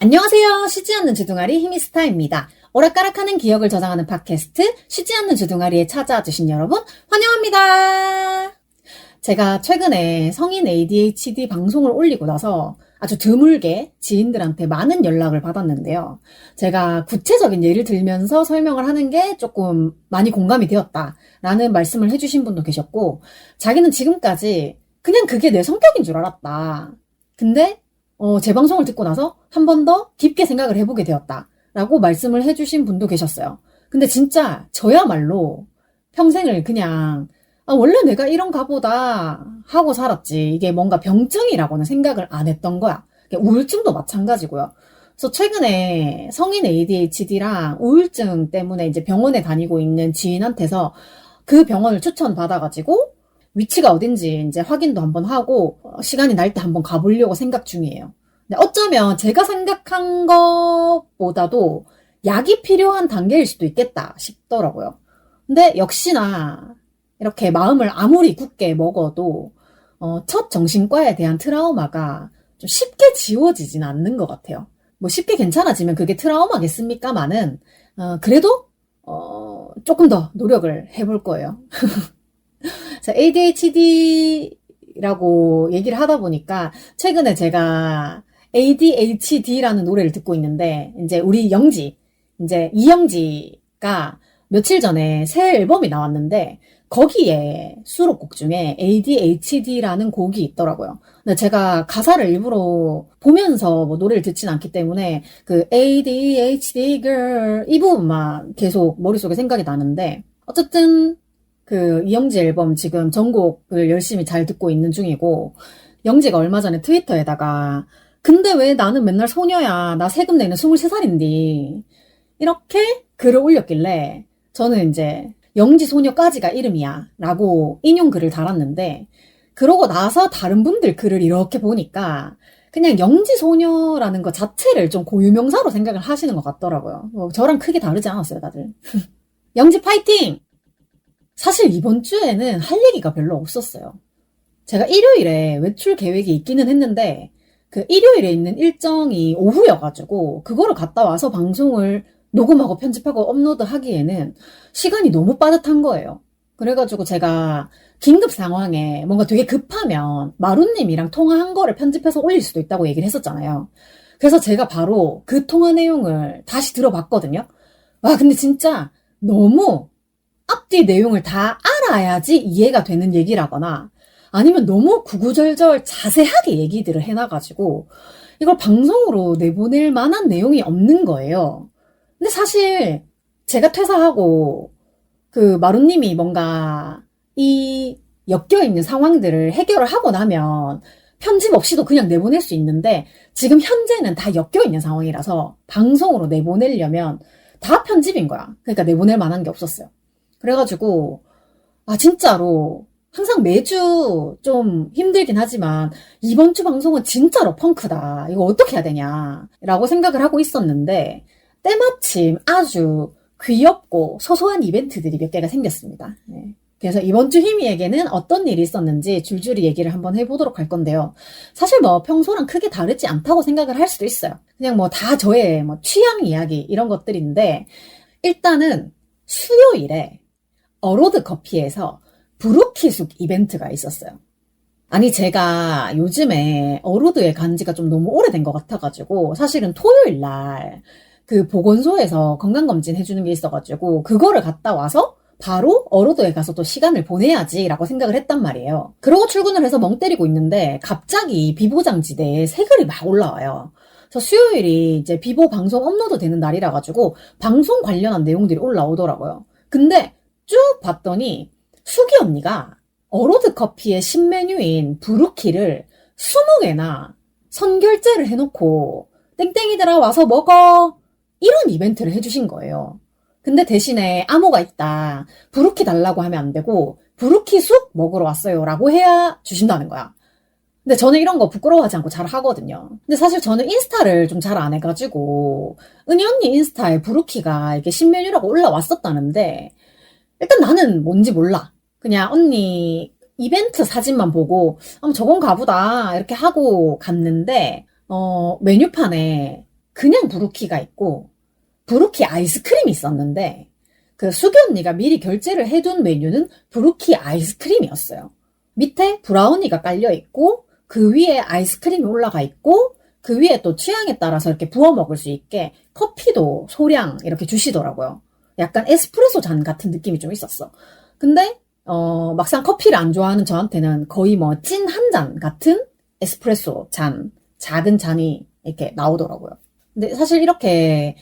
안녕하세요. 쉬지 않는 주둥아리 히미스타입니다. 오락가락하는 기억을 저장하는 팟캐스트 쉬지 않는 주둥아리에 찾아주신 여러분 환영합니다. 제가 최근에 성인 ADHD 방송을 올리고 나서 아주 드물게 지인들한테 많은 연락을 받았는데요. 제가 구체적인 예를 들면서 설명을 하는 게 조금 많이 공감이 되었다라는 말씀을 해주신 분도 계셨고, 자기는 지금까지 그냥 그게 내 성격인 줄 알았다. 근데 제 방송을 듣고 나서 한 번 더 깊게 생각을 해보게 되었다라고 말씀을 해주신 분도 계셨어요. 근데 진짜 저야말로 평생을 그냥 원래 내가 이런가 보다 하고 살았지, 이게 뭔가 병증이라고는 생각을 안 했던 거야. 우울증도 마찬가지고요. 그래서 최근에 성인 ADHD랑 우울증 때문에 이제 병원에 다니고 있는 지인한테서 그 병원을 추천받아가지고 위치가 어딘지 이제 확인도 한번 하고 시간이 날 때 한번 가보려고 생각 중이에요. 근데 어쩌면 제가 생각한 것보다도 약이 필요한 단계일 수도 있겠다 싶더라고요. 근데 역시나 이렇게 마음을 아무리 굳게 먹어도 첫 정신과에 대한 트라우마가 좀 쉽게 지워지진 않는 것 같아요. 뭐 쉽게 괜찮아지면 그게 트라우마겠습니까마는 그래도 조금 더 노력을 해볼 거예요. ADHD라고 얘기를 하다 보니까 최근에 제가 ADHD라는 노래를 듣고 있는데, 이제 우리 영지, 이제 이영지가 며칠 전에 새 앨범이 나왔는데 거기에 수록곡 중에 ADHD라는 곡이 있더라고요. 근데 제가 가사를 일부러 보면서 뭐 노래를 듣진 않기 때문에 그 ADHD girl 이 부분만 계속 머릿속에 생각이 나는데, 어쨌든 그 이영지 앨범 지금 전곡을 열심히 잘 듣고 있는 중이고, 영지가 얼마 전에 트위터에다가 근데 왜 나는 맨날 소녀야, 나 세금 내는 23살인데 이렇게 글을 올렸길래 저는 이제 영지 소녀까지가 이름이야 라고 인용 글을 달았는데, 그러고 나서 다른 분들 글을 이렇게 보니까 그냥 영지 소녀라는 것 자체를 좀 고유명사로 생각을 하시는 것 같더라고요. 저랑 크게 다르지 않았어요, 다들. 영지 파이팅! 사실 이번 주에는 할 얘기가 별로 없었어요. 제가 일요일에 외출 계획이 있기는 했는데 그 일요일에 있는 일정이 오후여가지고 그거를 갔다 와서 방송을 녹음하고 편집하고 업로드하기에는 시간이 너무 빠듯한 거예요. 그래가지고 제가 긴급 상황에 뭔가 되게 급하면 마루님이랑 통화한 거를 편집해서 올릴 수도 있다고 얘기를 했었잖아요. 그래서 제가 바로 그 통화 내용을 다시 들어봤거든요. 와, 근데 진짜 너무 앞뒤 내용을 다 알아야지 이해가 되는 얘기라거나 아니면 너무 구구절절 자세하게 얘기들을 해놔가지고 이걸 방송으로 내보낼 만한 내용이 없는 거예요. 근데 사실 제가 퇴사하고 그 마루님이 뭔가 이 엮여있는 상황들을 해결을 하고 나면 편집 없이도 그냥 내보낼 수 있는데, 지금 현재는 다 엮여있는 상황이라서 방송으로 내보내려면 다 편집인 거야. 그러니까 내보낼 만한 게 없었어요. 그래가지고 진짜로 항상 매주 좀 힘들긴 하지만 이번 주 방송은 진짜로 펑크다, 이거 어떻게 해야 되냐 라고 생각을 하고 있었는데, 때마침 아주 귀엽고 소소한 이벤트들이 몇 개가 생겼습니다. 네. 그래서 이번 주 희미에게는 어떤 일이 있었는지 줄줄이 얘기를 한번 해보도록 할 건데요. 사실 뭐 평소랑 크게 다르지 않다고 생각을 할 수도 있어요. 그냥 뭐 다 저의 뭐 취향 이야기 이런 것들인데, 일단은 수요일에 어로드 커피에서 브루키숙 이벤트가 있었어요. 아니, 제가 요즘에 어로드에 간 지가 좀 너무 오래된 것 같아가지고 사실은 토요일 날 그 보건소에서 건강검진 해주는 게 있어가지고 그거를 갔다 와서 바로 어로드에 가서 또 시간을 보내야지 라고 생각을 했단 말이에요. 그러고 출근을 해서 멍 때리고 있는데 갑자기 비보장지대에 새 글이 막 올라와요. 그래서 수요일이 이제 비보 방송 업로드 되는 날이라 가지고 방송 관련한 내용들이 올라오더라고요. 근데 쭉 봤더니 수기 언니가 어로드 커피의 신메뉴인 브루키를 20개나 선결제를 해놓고 땡땡이들아 와서 먹어, 이런 이벤트를 해주신 거예요. 근데 대신에 암호가 있다, 브루키 달라고 하면 안 되고 브루키 쑥 먹으러 왔어요 라고 해야 주신다는 거야. 근데 저는 이런 거 부끄러워하지 않고 잘 하거든요. 근데 사실 저는 인스타를 좀 잘 안 해가지고 은희 언니 인스타에 브루키가 이게 신메뉴라고 올라왔었다는데, 일단 나는 뭔지 몰라. 그냥 언니 이벤트 사진만 보고 저건 가보다 이렇게 하고 갔는데, 메뉴판에 그냥 브루키가 있고 브루키 아이스크림이 있었는데 그 수기 언니가 미리 결제를 해둔 메뉴는 브루키 아이스크림이었어요. 밑에 브라우니가 깔려 있고 그 위에 아이스크림이 올라가 있고 그 위에 또 취향에 따라서 이렇게 부어 먹을 수 있게 커피도 소량 이렇게 주시더라고요. 약간 에스프레소 잔 같은 느낌이 좀 있었어. 근데 막상 커피를 안 좋아하는 저한테는 거의 뭐 찐 한 잔 같은 에스프레소 잔, 작은 잔이 이렇게 나오더라고요. 근데 사실 이렇게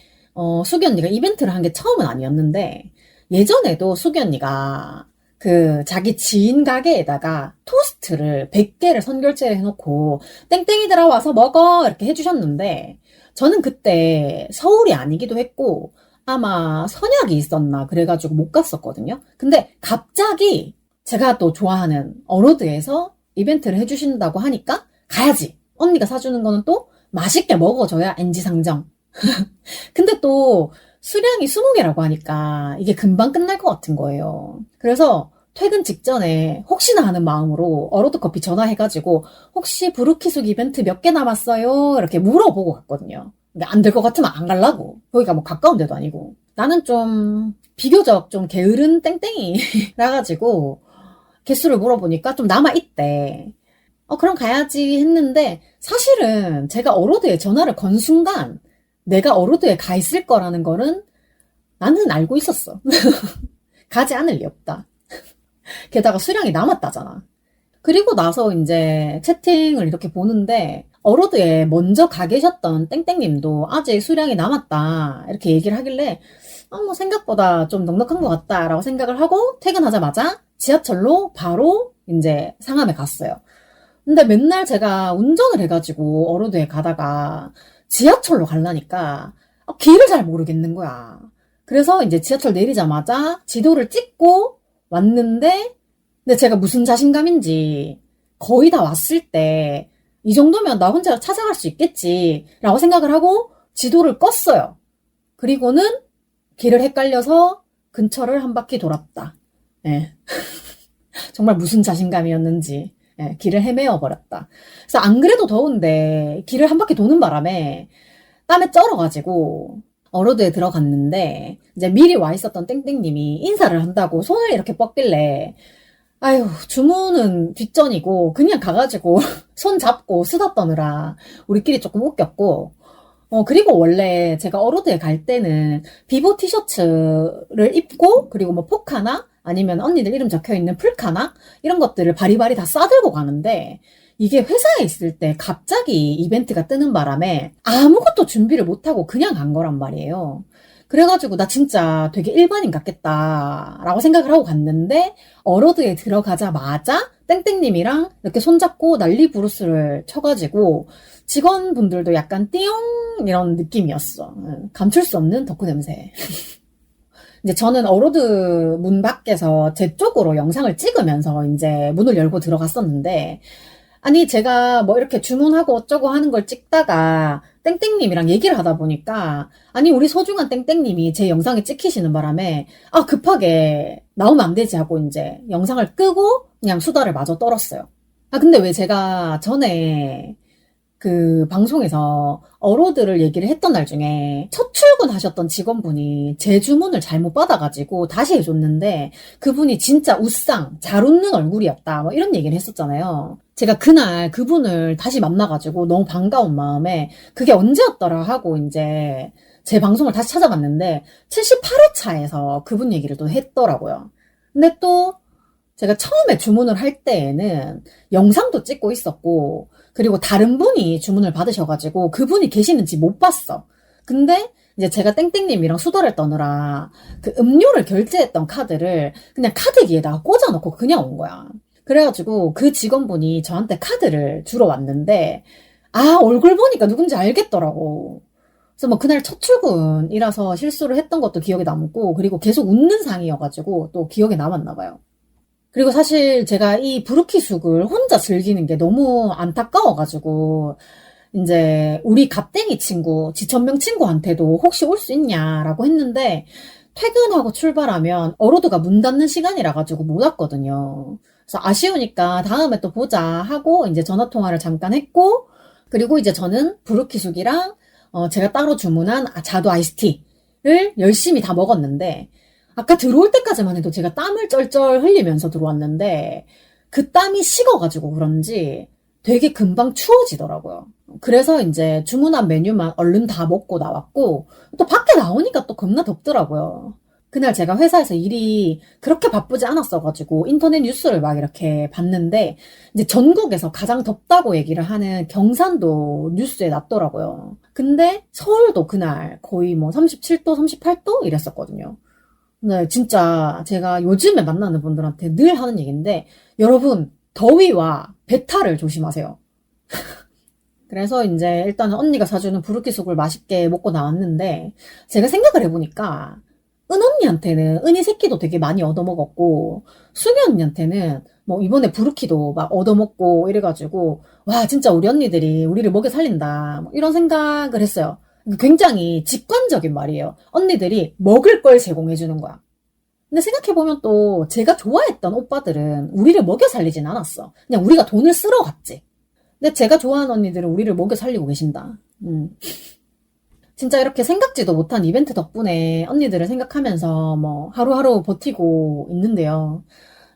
수기 언니가 이벤트를 한 게 처음은 아니었는데 예전에도 수기 언니가 그 자기 지인 가게에다가 토스트를 100개를 선결제를 해놓고 땡땡이들아 와서 먹어 이렇게 해주셨는데 저는 그때 서울이 아니기도 했고 아마 선약이 있었나 그래가지고 못 갔었거든요. 근데 갑자기 제가 또 좋아하는 어로드에서 이벤트를 해주신다고 하니까 가야지. 언니가 사주는 거는 또 맛있게 먹어줘야 NG 상정. 근데 또 수량이 20개라고 하니까 이게 금방 끝날 것 같은 거예요. 그래서 퇴근 직전에 혹시나 하는 마음으로 어로드 커피 전화해가지고 혹시 브루키숙 이벤트 몇 개 남았어요? 이렇게 물어보고 갔거든요. 안 될 것 같으면 안 가려고. 거기가 뭐 가까운 데도 아니고. 나는 좀 비교적 좀 게으른 땡땡이라 가지고 개수를 물어보니까 좀 남아있대. 그럼 가야지 했는데 사실은 제가 어로드에 전화를 건 순간 내가 어로드에 가 있을 거라는 거는 나는 알고 있었어. 가지 않을 리 없다. 게다가 수량이 남았다잖아. 그리고 나서 이제 채팅을 이렇게 보는데 어로드에 먼저 가 계셨던 땡땡님도 아직 수량이 남았다 이렇게 얘기를 하길래 뭐 생각보다 좀 넉넉한 것 같다라고 생각을 하고 퇴근하자마자 지하철로 바로 이제 상암에 갔어요. 근데 맨날 제가 운전을 해가지고 어로드에 가다가 지하철로 가려니까 길을 잘 모르겠는 거야. 그래서 이제 지하철 내리자마자 지도를 찍고 왔는데 근데 제가 무슨 자신감인지 거의 다 왔을 때 이 정도면 나 혼자 찾아갈 수 있겠지 라고 생각을 하고 지도를 껐어요. 그리고는 길을 헷갈려서 근처를 한 바퀴 돌았다. 예. 정말 무슨 자신감이었는지 길을 헤매어 버렸다. 그래서 안 그래도 더운데 길을 한 바퀴 도는 바람에 땀에 쩔어가지고 어로드에 들어갔는데 이제 미리 와 있었던 땡땡님이 인사를 한다고 손을 이렇게 뻗길래 아유 주문은 뒷전이고 그냥 가가지고 손 잡고 수다 떠느라 우리끼리 조금 웃겼고 그리고 원래 제가 어로드에 갈 때는 비보 티셔츠를 입고 그리고 뭐 포카나 아니면 언니들 이름 적혀있는 풀카나 이런 것들을 바리바리 다 싸들고 가는데 이게 회사에 있을 때 갑자기 이벤트가 뜨는 바람에 아무것도 준비를 못하고 그냥 간 거란 말이에요. 그래가지고 나 진짜 되게 일반인 같겠다라고 생각을 하고 갔는데 어로드에 들어가자마자 땡땡님이랑 이렇게 손잡고 난리 부르스를 쳐가지고 직원분들도 약간 띠용 이런 느낌이었어. 감출 수 없는 덕후 냄새. 이제 저는 어로드 문 밖에서 제 쪽으로 영상을 찍으면서 이제 문을 열고 들어갔었는데 아니 제가 뭐 이렇게 주문하고 어쩌고 하는 걸 찍다가 땡땡님이랑 얘기를 하다 보니까 아니 우리 소중한 땡땡님이 제 영상에 찍히시는 바람에 급하게 나오면 안 되지 하고 이제 영상을 끄고 그냥 수다를 마저 떨었어요. 근데 왜 제가 전에 그 방송에서 어로드를 얘기를 했던 날 중에 첫 출근하셨던 직원분이 제 주문을 잘못 받아가지고 다시 해줬는데 그분이 진짜 웃상 잘 웃는 얼굴이었다 뭐 이런 얘기를 했었잖아요. 제가 그날 그분을 다시 만나가지고 너무 반가운 마음에 그게 언제였더라 하고 이제 제 방송을 다시 찾아봤는데 78회차에서 그분 얘기를 또 했더라고요. 근데 또 제가 처음에 주문을 할 때에는 영상도 찍고 있었고 그리고 다른 분이 주문을 받으셔가지고 그분이 계시는지 못 봤어. 근데 이제 제가 땡땡님이랑 수다를 떠느라 그 음료를 결제했던 카드를 그냥 카드기에다가 꽂아놓고 그냥 온 거야. 그래가지고 그 직원분이 저한테 카드를 주러 왔는데 얼굴 보니까 누군지 알겠더라고. 그래서 뭐 그날 첫 출근이라서 실수를 했던 것도 기억에 남고 그리고 계속 웃는 상이어가지고 또 기억에 남았나 봐요. 그리고 사실 제가 이 브루키숙을 혼자 즐기는 게 너무 안타까워가지고 이제 우리 갑땡이 친구, 지천명 친구한테도 혹시 올 수 있냐라고 했는데 퇴근하고 출발하면 어로드가 문 닫는 시간이라 가지고 못 왔거든요. 그래서 아쉬우니까 다음에 또 보자 하고 이제 전화통화를 잠깐 했고 그리고 이제 저는 브루키숙이랑 제가 따로 주문한 자두 아이스티를 열심히 다 먹었는데, 아까 들어올 때까지만 해도 제가 땀을 쩔쩔 흘리면서 들어왔는데, 그 땀이 식어가지고 그런지 되게 금방 추워지더라고요. 그래서 이제 주문한 메뉴만 얼른 다 먹고 나왔고, 또 밖에 나오니까 또 겁나 덥더라고요. 그날 제가 회사에서 일이 그렇게 바쁘지 않았어가지고 인터넷 뉴스를 막 이렇게 봤는데, 이제 전국에서 가장 덥다고 얘기를 하는 경산도 뉴스에 났더라고요. 근데 서울도 그날 거의 뭐 37도, 38도 이랬었거든요. 네, 진짜 제가 요즘에 만나는 분들한테 늘 하는 얘기인데, 여러분, 더위와 배탈을 조심하세요. 그래서 이제 일단은 언니가 사주는 부르키숙을 맛있게 먹고 나왔는데, 제가 생각을 해보니까 은 언니한테는 은희 새끼도 되게 많이 얻어먹었고, 수미 언니한테는 뭐 이번에 부르키도 막 얻어먹고 이래가지고, 와 진짜 우리 언니들이 우리를 먹여 살린다, 뭐 이런 생각을 했어요. 굉장히 직관적인 말이에요. 언니들이 먹을 걸 제공해주는 거야. 근데 생각해보면 또 제가 좋아했던 오빠들은 우리를 먹여 살리진 않았어. 그냥 우리가 돈을 쓸어 갔지. 근데 제가 좋아하는 언니들은 우리를 먹여 살리고 계신다. 진짜 이렇게 생각지도 못한 이벤트 덕분에 언니들을 생각하면서 뭐 하루하루 버티고 있는데요.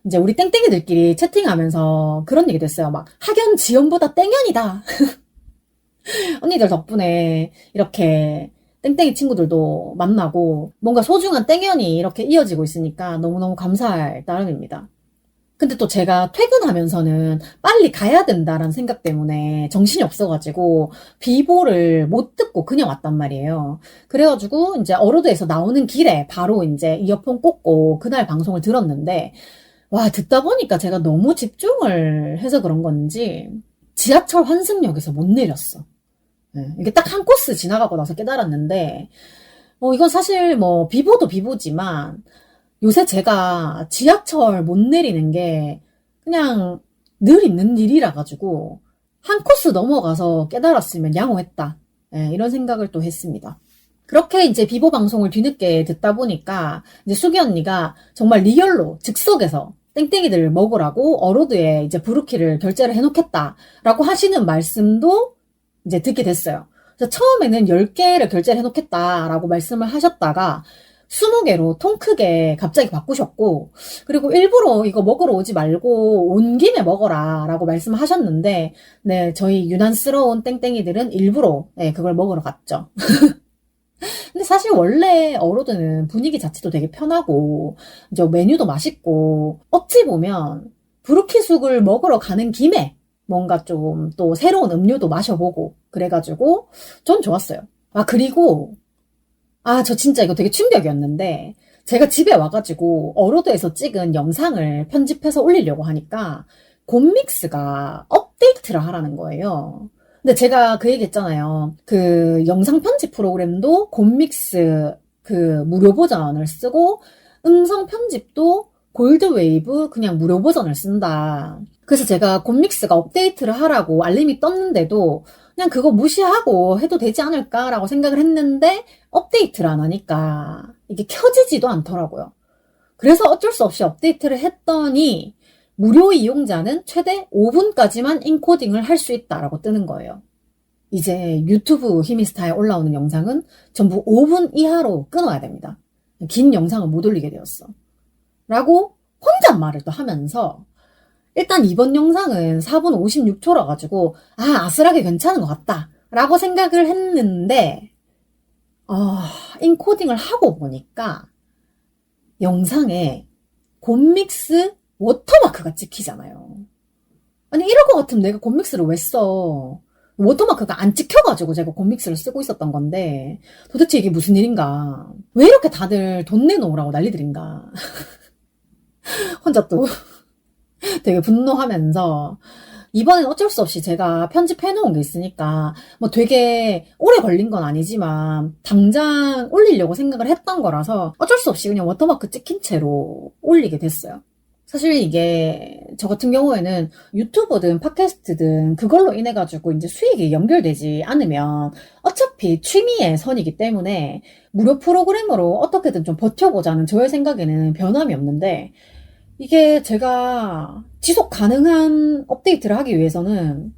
이제 우리 땡땡이들끼리 채팅하면서 그런 얘기도 했어요. 막 학연 지연보다 땡연이다. 언니들 덕분에 이렇게 땡땡이 친구들도 만나고 뭔가 소중한 땡연이 이렇게 이어지고 있으니까 너무너무 감사할 따름입니다. 근데 또 제가 퇴근하면서는 빨리 가야 된다라는 생각 때문에 정신이 없어가지고 비보를 못 듣고 그냥 왔단 말이에요. 그래가지고 이제 어로드에서 나오는 길에 바로 이제 이어폰 꽂고 그날 방송을 들었는데, 와, 듣다 보니까 제가 너무 집중을 해서 그런 건지 지하철 환승역에서 못 내렸어. 네, 이게 딱 한 코스 지나가고 나서 깨달았는데, 이건 사실 뭐 비보도 비보지만 요새 제가 지하철 못 내리는 게 그냥 늘 있는 일이라 가지고 한 코스 넘어가서 깨달았으면 양호했다. 네, 이런 생각을 또 했습니다. 그렇게 이제 비보 방송을 뒤늦게 듣다 보니까 이제 수기 언니가 정말 리얼로 즉석에서 땡땡이들 먹으라고 어로드에 이제 부르키를 결제를 해놓겠다라고 하시는 말씀도 이제 듣게 됐어요. 그래서 처음에는 10개를 결제를 해놓겠다라고 말씀을 하셨다가 20개로 통 크게 갑자기 바꾸셨고, 그리고 일부러 이거 먹으러 오지 말고 온 김에 먹어라 라고 말씀하셨는데, 네, 저희 유난스러운 땡땡이들은 일부러 네, 그걸 먹으러 갔죠. 근데 사실 원래 어로드는 분위기 자체도 되게 편하고 이제 메뉴도 맛있고, 어찌 보면 부르키숙을 먹으러 가는 김에 뭔가 좀 또 새로운 음료도 마셔보고 그래가지고 전 좋았어요. 아, 그리고 저 진짜 이거 되게 충격이었는데, 제가 집에 와가지고 어로드에서 찍은 영상을 편집해서 올리려고 하니까 곰믹스가 업데이트를 하라는 거예요. 근데 제가 그 얘기 했잖아요. 그 영상 편집 프로그램도 곰믹스 그 무료 버전을 쓰고, 음성 편집도 골드웨이브 그냥 무료 버전을 쓴다. 그래서 제가 곰믹스가 업데이트를 하라고 알림이 떴는데도 그냥 그거 무시하고 해도 되지 않을까라고 생각을 했는데, 업데이트를 안 하니까 이게 켜지지도 않더라고요. 그래서 어쩔 수 없이 업데이트를 했더니 무료 이용자는 최대 5분까지만 인코딩을 할 수 있다라고 뜨는 거예요. 이제 유튜브 히미스타에 올라오는 영상은 전부 5분 이하로 끊어야 됩니다. 긴 영상을 못 올리게 되었어. 라고 혼잣말을 또 하면서, 일단 이번 영상은 4분 56초라 가지고 아슬하게 괜찮은 것 같다 라고 생각을 했는데, 인코딩을 하고 보니까 영상에 곰믹스 워터마크가 찍히잖아요. 아니 이럴 것 같으면 내가 곰믹스를 왜 써? 워터마크가 안 찍혀가지고 제가 곰믹스를 쓰고 있었던 건데, 도대체 이게 무슨 일인가? 왜 이렇게 다들 돈 내놓으라고 난리들인가? 혼자 또 되게 분노하면서, 이번엔 어쩔 수 없이 제가 편집해놓은 게 있으니까 뭐 되게 오래 걸린 건 아니지만 당장 올리려고 생각을 했던 거라서 어쩔 수 없이 그냥 워터마크 찍힌 채로 올리게 됐어요. 사실 이게 저 같은 경우에는 유튜브든 팟캐스트든 그걸로 인해 가지고 이제 수익이 연결되지 않으면 어차피 취미의 선이기 때문에 무료 프로그램으로 어떻게든 좀 버텨보자는 저의 생각에는 변함이 없는데, 이게 제가 지속 가능한 업데이트를 하기 위해서는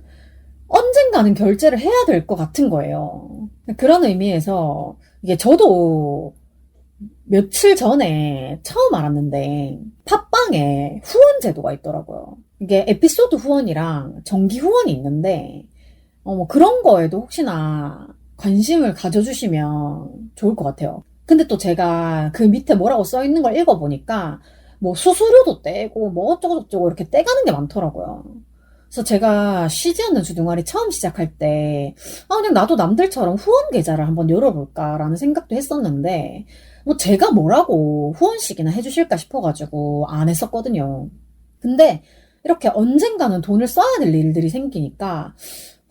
언젠가는 결제를 해야 될 것 같은 거예요. 그런 의미에서 이게 저도 며칠 전에 처음 알았는데 팟빵에 후원 제도가 있더라고요. 이게 에피소드 후원이랑 정기 후원이 있는데 뭐 그런 거에도 혹시나 관심을 가져주시면 좋을 것 같아요. 근데 또 제가 그 밑에 뭐라고 써 있는 걸 읽어보니까 뭐 수수료도 떼고 뭐 어쩌고저쩌고 이렇게 떼가는 게 많더라고요. 그래서 제가 쉬지 않는 주둥아리 처음 시작할 때, 그냥 나도 남들처럼 후원 계좌를 한번 열어볼까라는 생각도 했었는데, 뭐 제가 뭐라고 후원식이나 해주실까 싶어가지고 안 했었거든요. 근데 이렇게 언젠가는 돈을 써야 될 일들이 생기니까,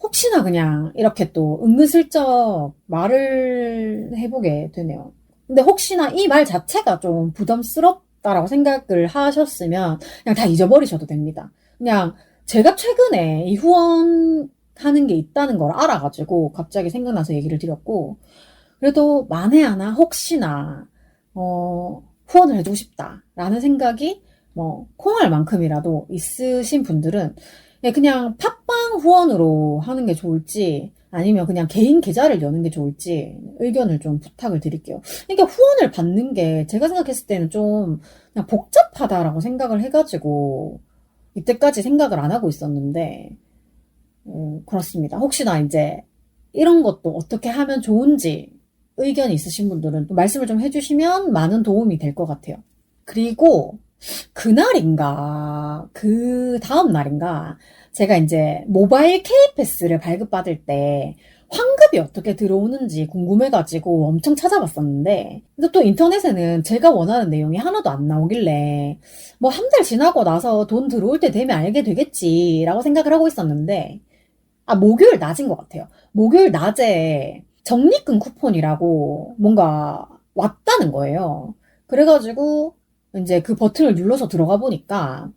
혹시나 그냥 이렇게 또 은근슬쩍 말을 해보게 되네요. 근데 혹시나 이 말 자체가 좀 부담스럽다라고 생각을 하셨으면 그냥 다 잊어버리셔도 됩니다. 그냥 제가 최근에 이 후원하는 게 있다는 걸 알아가지고 갑자기 생각나서 얘기를 드렸고, 그래도 만에 하나 혹시나 후원을 해주고 싶다라는 생각이 뭐 콩알 만큼이라도 있으신 분들은 그냥 팟빵 후원으로 하는 게 좋을지 아니면 그냥 개인 계좌를 여는 게 좋을지 의견을 좀 부탁을 드릴게요. 그러니까 후원을 받는 게 제가 생각했을 때는 좀 그냥 복잡하다라고 생각을 해가지고 이때까지 생각을 안 하고 있었는데 그렇습니다. 혹시나 이제 이런 것도 어떻게 하면 좋은지 의견이 있으신 분들은 또 말씀을 좀 해주시면 많은 도움이 될 것 같아요. 그리고 그날인가 그 다음 날인가 제가 이제 모바일 K패스를 발급받을 때 환급이 어떻게 들어오는지 궁금해가지고 엄청 찾아봤었는데 근데 또 인터넷에는 제가 원하는 내용이 하나도 안 나오길래 뭐 한 달 지나고 나서 돈 들어올 때 되면 알게 되겠지라고 생각을 하고 있었는데 목요일 낮인 것 같아요. 목요일 낮에 적립금 쿠폰이라고 뭔가 왔다는 거예요. 그래가지고 이제 그 버튼을 눌러서 들어가 보니까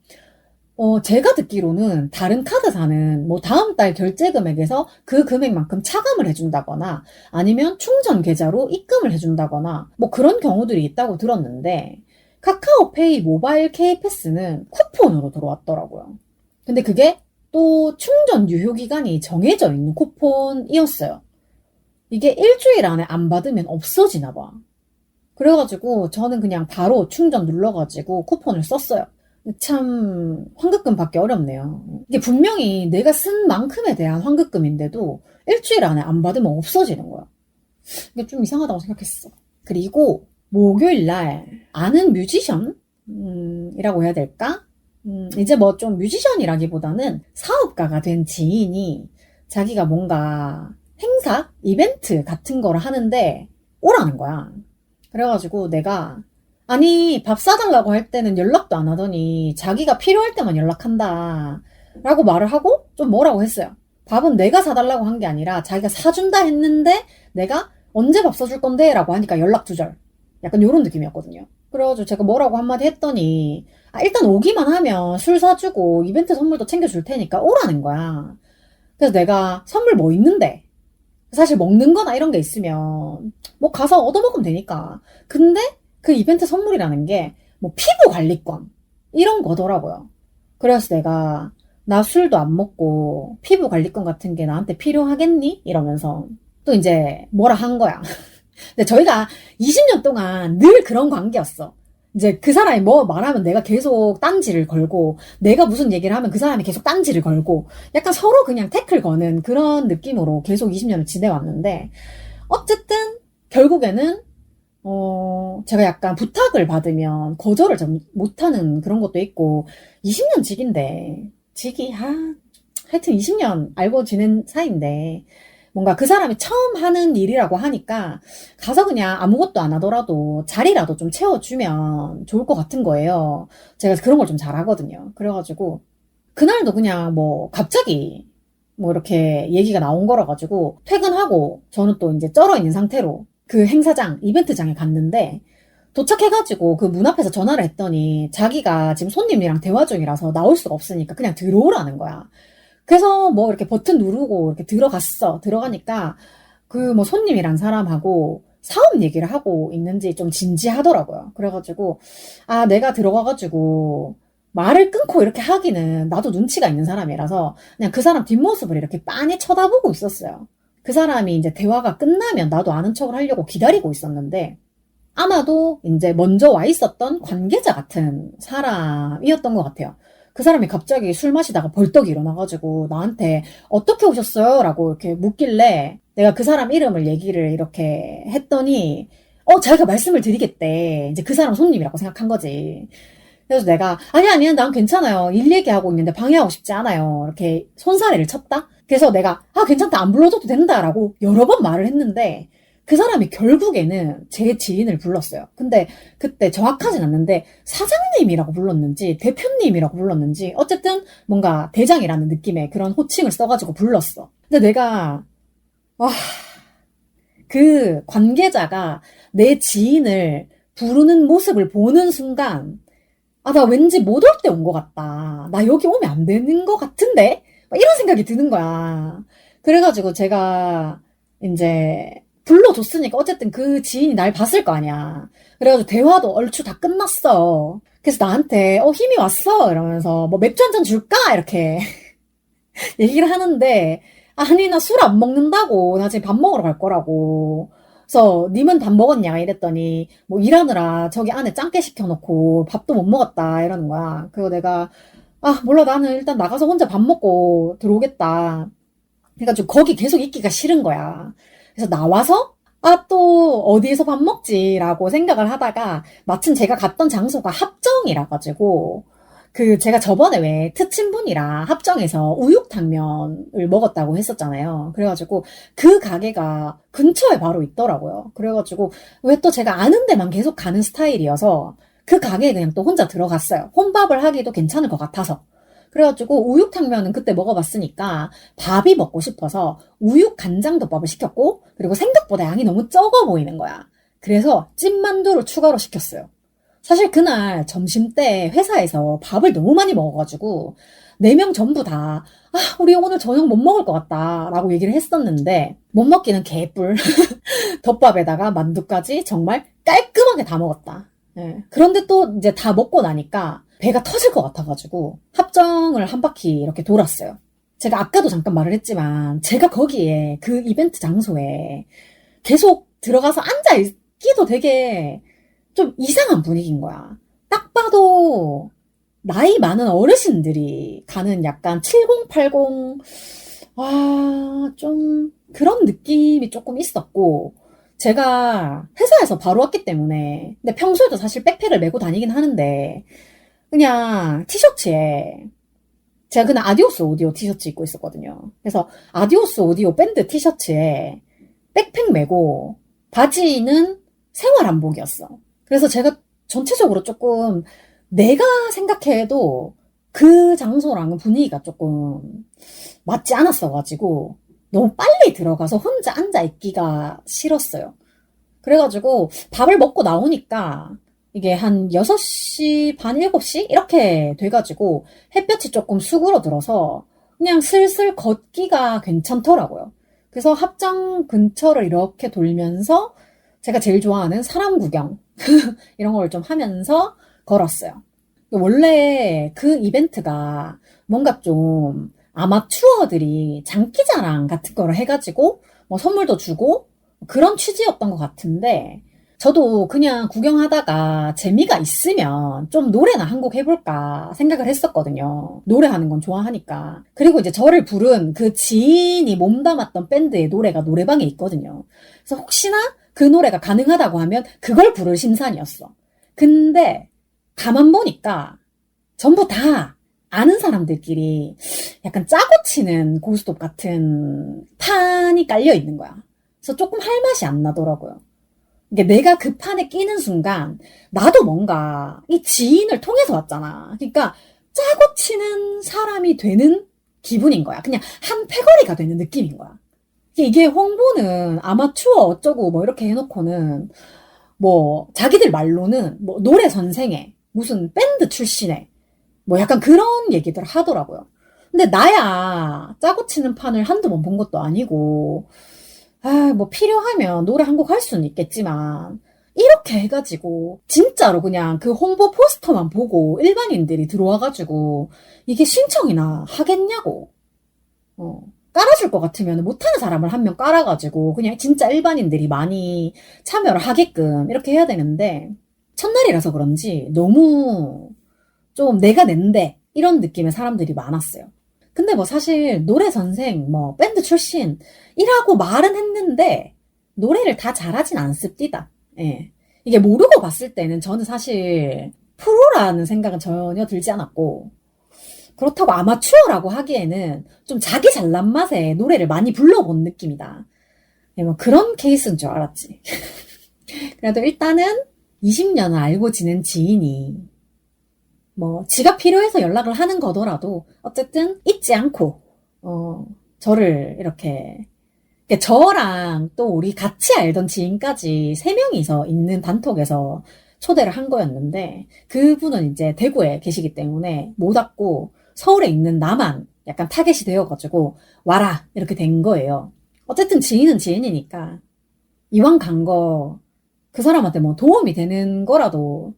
제가 듣기로는 다른 카드사는 뭐 다음 달 결제 금액에서 그 금액만큼 차감을 해준다거나 아니면 충전 계좌로 입금을 해준다거나 뭐 그런 경우들이 있다고 들었는데 카카오페이 모바일 K패스는 쿠폰으로 들어왔더라고요. 근데 그게 또 충전 유효 기간이 정해져 있는 쿠폰이었어요. 이게 일주일 안에 안 받으면 없어지나 봐. 그래가지고 저는 그냥 바로 충전 눌러가지고 쿠폰을 썼어요. 참 환급금 받기 어렵네요. 이게 분명히 내가 쓴 만큼에 대한 환급금인데도 일주일 안에 안 받으면 없어지는 거야. 이게 좀 이상하다고 생각했어. 그리고 목요일날 아는 뮤지션? 이라고 해야 될까? 이제 뭐 좀 뮤지션이라기보다는 사업가가 된 지인이 자기가 뭔가 행사? 이벤트 같은 거를 하는데 오라는 거야. 그래가지고 내가 아니 밥 사달라고 할 때는 연락도 안 하더니 자기가 필요할 때만 연락한다 라고 말을 하고 좀 뭐라고 했어요. 밥은 내가 사달라고 한 게 아니라 자기가 사준다 했는데 내가 언제 밥 사줄 건데? 라고 하니까 연락 두절. 약간 요런 느낌이었거든요. 그래가지고 제가 뭐라고 한마디 했더니 일단 오기만 하면 술 사주고 이벤트 선물도 챙겨줄 테니까 오라는 거야. 그래서 내가 선물 뭐 있는데? 사실 먹는 거나 이런 게 있으면 뭐 가서 얻어먹으면 되니까. 근데 그 이벤트 선물이라는 게 뭐 피부 관리권 이런 거더라고요. 그래서 내가 나 술도 안 먹고 피부 관리권 같은 게 나한테 필요하겠니? 이러면서 또 이제 뭐라 한 거야. 근데 저희가 20년 동안 늘 그런 관계였어. 이제 그 사람이 뭐 말하면 내가 계속 딴지를 걸고 내가 무슨 얘기를 하면 그 사람이 계속 딴지를 걸고 약간 서로 그냥 태클 거는 그런 느낌으로 계속 20년을 지내왔는데 어쨌든 결국에는 제가 약간 부탁을 받으면 거절을 좀 못하는 그런 것도 있고 20년 하여튼 20년 알고 지낸 사이인데 뭔가 그 사람이 처음 하는 일이라고 하니까 가서 그냥 아무것도 안 하더라도 자리라도 좀 채워주면 좋을 것 같은 거예요. 제가 그런 걸 좀 잘하거든요. 그래가지고 그날도 그냥 뭐 갑자기 뭐 이렇게 얘기가 나온 거라 가지고 퇴근하고 저는 또 이제 쩔어 있는 상태로 그 행사장, 이벤트장에 갔는데 도착해가지고 그 문 앞에서 전화를 했더니 자기가 지금 손님이랑 대화 중이라서 나올 수가 없으니까 그냥 들어오라는 거야. 그래서 뭐 이렇게 버튼 누르고 이렇게 들어갔어. 들어가니까 그 뭐 손님이란 사람하고 사업 얘기를 하고 있는지 좀 진지하더라고요. 그래가지고 내가 들어가가지고 말을 끊고 이렇게 하기는 나도 눈치가 있는 사람이라서 그냥 그 사람 뒷모습을 이렇게 빤히 쳐다보고 있었어요. 그 사람이 이제 대화가 끝나면 나도 아는 척을 하려고 기다리고 있었는데 아마도 이제 먼저 와 있었던 관계자 같은 사람이었던 것 같아요. 그 사람이 갑자기 술 마시다가 벌떡 일어나가지고 나한테 어떻게 오셨어요? 라고 이렇게 묻길래 내가 그 사람 이름을 얘기를 이렇게 했더니 자기가 말씀을 드리겠대. 이제 그 사람 손님이라고 생각한 거지. 그래서 내가 아니야 난 괜찮아요. 일 얘기하고 있는데 방해하고 싶지 않아요. 이렇게 손사래를 쳤다. 그래서 내가 괜찮다 안 불러줘도 된다라고 여러 번 말을 했는데 그 사람이 결국에는 제 지인을 불렀어요. 근데 그때 정확하진 않는데 사장님이라고 불렀는지 대표님이라고 불렀는지 어쨌든 뭔가 대장이라는 느낌의 그런 호칭을 써가지고 불렀어. 근데 내가 그 관계자가 내 지인을 부르는 모습을 보는 순간 나 왠지 못 올 때 온 것 같다. 나 여기 오면 안 되는 것 같은데? 막 이런 생각이 드는 거야. 그래가지고 제가 이제 불러줬으니까 어쨌든 그 지인이 날 봤을 거 아니야. 그래가지고 대화도 얼추 다 끝났어. 그래서 나한테 힘이 왔어 이러면서 뭐 맥주 한 잔 줄까? 이렇게 얘기를 하는데 아니 나 술 안 먹는다고. 나 지금 밥 먹으러 갈 거라고. 그래서 님은 밥 먹었냐 이랬더니 뭐 일하느라 저기 안에 짱깨 시켜놓고 밥도 못 먹었다 이러는 거야. 그리고 내가 몰라 나는 일단 나가서 혼자 밥 먹고 들어오겠다. 그래가지고 거기 계속 있기가 싫은 거야. 그래서 나와서 또 어디에서 밥 먹지라고 생각을 하다가 마침 제가 갔던 장소가 합정이라 가지고 제가 저번에 왜 특친분이랑 합정에서 우육탕면을 먹었다고 했었잖아요. 그래가지고 그 가게가 근처에 바로 있더라고요. 그래가지고 왜 또 제가 아는 데만 계속 가는 스타일이어서 그 가게에 그냥 또 혼자 들어갔어요. 혼밥을 하기도 괜찮을 것 같아서. 그래가지고 우육탕면은 그때 먹어봤으니까 밥이 먹고 싶어서 우육 간장덮밥을 시켰고 그리고 생각보다 양이 너무 적어 보이는 거야. 그래서 찐만두를 추가로 시켰어요. 사실 그날 점심때 회사에서 밥을 너무 많이 먹어가지고 4명 전부 다 우리 오늘 저녁 못 먹을 것 같다 라고 얘기를 했었는데 못 먹기는 개뿔. 덮밥에다가 만두까지 정말 깔끔하게 다 먹었다. 네. 그런데 또 이제 다 먹고 나니까 배가 터질 것 같아가지고 합정을 한 바퀴 이렇게 돌았어요. 제가 아까도 잠깐 말을 했지만 제가 거기에 그 이벤트 장소에 계속 들어가서 앉아있기도 되게 좀 이상한 분위기인 거야. 딱 봐도 나이 많은 어르신들이 가는 약간 7080, 좀 그런 느낌이 조금 있었고 제가 회사에서 바로 왔기 때문에 근데 평소에도 사실 백팩을 메고 다니긴 하는데 그냥 티셔츠에 제가 그냥 아디오스 오디오 티셔츠 입고 있었거든요. 그래서 아디오스 오디오 밴드 티셔츠에 백팩 메고 바지는 생활한복이었어. 그래서 제가 전체적으로 조금 내가 생각해도 그 장소랑은 분위기가 조금 맞지 않았어가지고 너무 빨리 들어가서 혼자 앉아있기가 싫었어요. 그래가지고 밥을 먹고 나오니까 이게 한 6시 반, 7시? 이렇게 돼가지고 햇볕이 조금 수그러들어서 그냥 슬슬 걷기가 괜찮더라고요. 그래서 합정 근처를 이렇게 돌면서 제가 제일 좋아하는 사람 구경 이런 걸 좀 하면서 걸었어요. 원래 그 이벤트가 뭔가 좀 아마추어들이 장기자랑 같은 거를 해가지고 뭐 선물도 주고 그런 취지였던 것 같은데 저도 그냥 구경하다가 재미가 있으면 좀 노래나 한 곡 해볼까 생각을 했었거든요. 노래하는 건 좋아하니까. 그리고 이제 저를 부른 그 지인이 몸담았던 밴드의 노래가 노래방에 있거든요. 그래서 혹시나 그 노래가 가능하다고 하면 그걸 부를 심산이었어. 근데 가만 보니까 전부 다 아는 사람들끼리 약간 짜고 치는 고스톱 같은 판이 깔려 있는 거야. 그래서 조금 할 맛이 안 나더라고요. 이게 내가 그 판에 끼는 순간 나도 뭔가 이 지인을 통해서 왔잖아. 그러니까 짜고 치는 사람이 되는 기분인 거야. 그냥 한 패거리가 되는 느낌인 거야. 이게 홍보는 아마추어 어쩌고 뭐 이렇게 해놓고는 뭐 자기들 말로는 뭐 노래 선생에 무슨 밴드 출신에 뭐 약간 그런 얘기들 하더라고요. 근데 나야 짜고 치는 판을 한두 번 본 것도 아니고 뭐 필요하면 노래 한 곡 할 수는 있겠지만 이렇게 해가지고 진짜로 그냥 그 홍보 포스터만 보고 일반인들이 들어와가지고 이게 신청이나 하겠냐고. 깔아줄 것 같으면 못하는 사람을 한 명 깔아가지고 그냥 진짜 일반인들이 많이 참여를 하게끔 이렇게 해야 되는데 첫날이라서 그런지 너무 좀 내가 낸데 이런 느낌의 사람들이 많았어요. 근데 뭐 사실 노래 선생, 뭐 밴드 출신이라고 말은 했는데 노래를 다 잘하진 않습니다. 예. 이게 모르고 봤을 때는 저는 사실 프로라는 생각은 전혀 들지 않았고 그렇다고 아마추어라고 하기에는 좀 자기 잘난 맛에 노래를 많이 불러본 느낌이다. 예, 뭐 그런 케이스인 줄 알았지. 그래도 일단은 20년을 알고 지낸 지인이 뭐 지가 필요해서 연락을 하는 거더라도 어쨌든 잊지 않고 저를 이렇게 그러니까 저랑 또 우리 같이 알던 지인까지 3명이서 있는 단톡에서 초대를 한 거였는데 그분은 이제 대구에 계시기 때문에 못 왔고 서울에 있는 나만 약간 타겟이 되어가지고 와라 이렇게 된 거예요. 어쨌든 지인은 지인이니까 이왕 간 거 그 사람한테 뭐 도움이 되는 거라도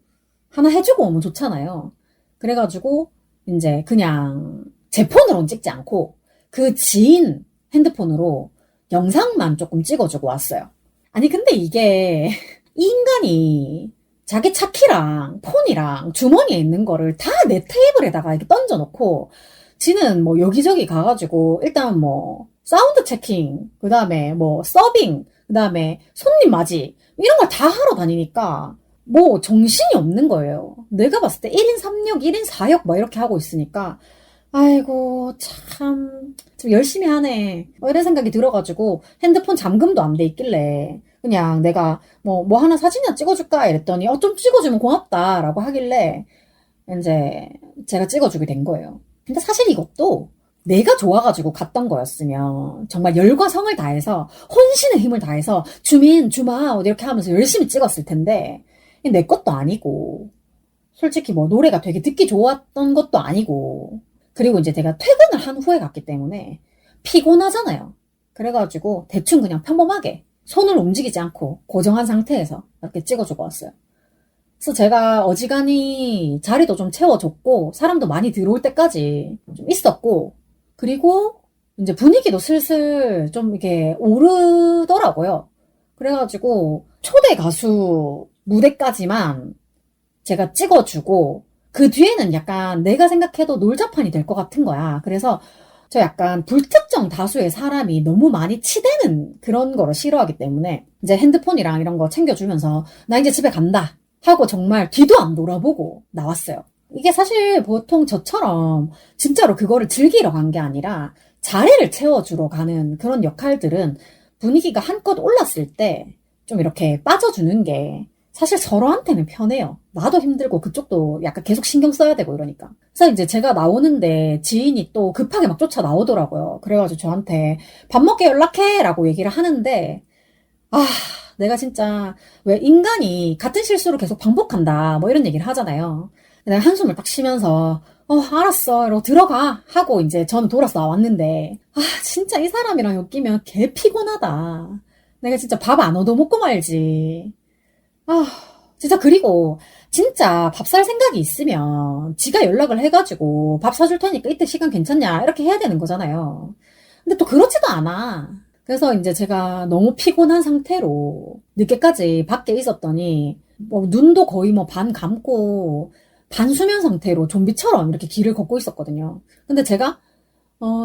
하나 해주고 오면 좋잖아요. 그래가지고 이제 그냥 제 폰으로는 찍지 않고 그 지인 핸드폰으로 영상만 조금 찍어주고 왔어요. 아니 근데 이게 이 인간이 자기 차키랑 폰이랑 주머니에 있는 거를 다 내 테이블에다가 이렇게 던져놓고 지는 뭐 여기저기 가가지고 일단 뭐 사운드 체킹 그 다음에 뭐 서빙 그 다음에 손님 맞이 이런 걸 다 하러 다니니까 뭐 정신이 없는 거예요. 내가 봤을 때 1인 3역 1인 4역 막 이렇게 하고 있으니까 아이고 참 열심히 하네 이런 생각이 들어가지고 핸드폰 잠금도 안 돼 있길래 그냥 내가 뭐 하나 사진이나 찍어줄까 이랬더니 좀 찍어주면 고맙다라고 하길래 이제 제가 찍어주게 된 거예요. 근데 사실 이것도 내가 좋아가지고 갔던 거였으면 정말 열과 성을 다해서 혼신의 힘을 다해서 주민 주마 이렇게 하면서 열심히 찍었을 텐데 내 것도 아니고 솔직히 뭐 노래가 되게 듣기 좋았던 것도 아니고 그리고 이제 제가 퇴근을 한 후에 갔기 때문에 피곤하잖아요. 그래가지고 대충 그냥 평범하게 손을 움직이지 않고 고정한 상태에서 이렇게 찍어주고 왔어요. 그래서 제가 어지간히 자리도 좀 채워줬고 사람도 많이 들어올 때까지 좀 있었고 그리고 이제 분위기도 슬슬 좀 이렇게 오르더라고요. 그래가지고 초대 가수 무대까지만 제가 찍어주고 그 뒤에는 약간 내가 생각해도 놀자판이 될 것 같은 거야. 그래서 저 약간 불특정 다수의 사람이 너무 많이 치대는 그런 거를 싫어하기 때문에 이제 핸드폰이랑 이런 거 챙겨주면서 나 이제 집에 간다 하고 정말 뒤도 안 돌아보고 나왔어요. 이게 사실 보통 저처럼 진짜로 그거를 즐기러 간 게 아니라 자리를 채워주러 가는 그런 역할들은 분위기가 한껏 올랐을 때 좀 이렇게 빠져주는 게 사실 서로한테는 편해요. 나도 힘들고 그쪽도 약간 계속 신경 써야 되고 이러니까. 그래서 이제 제가 나오는데 지인이 또 급하게 막 쫓아 나오더라고요. 그래가지고 저한테 밥 먹게 연락해 라고 얘기를 하는데 내가 진짜 왜 인간이 같은 실수를 계속 반복한다 뭐 이런 얘기를 하잖아요. 내가 한숨을 딱 쉬면서 알았어 이러고 들어가 하고 이제 저는 돌아서 나왔는데 진짜 이 사람이랑 엮이면 개 피곤하다. 내가 진짜 밥 안 얻어먹고 말지. 진짜 그리고 진짜 밥 살 생각이 있으면 지가 연락을 해가지고 밥 사줄 테니까 이때 시간 괜찮냐 이렇게 해야 되는 거잖아요. 근데 또 그렇지도 않아. 그래서 이제 제가 너무 피곤한 상태로 늦게까지 밖에 있었더니 뭐 눈도 거의 뭐 반 감고 반수면 상태로 좀비처럼 이렇게 길을 걷고 있었거든요. 근데 제가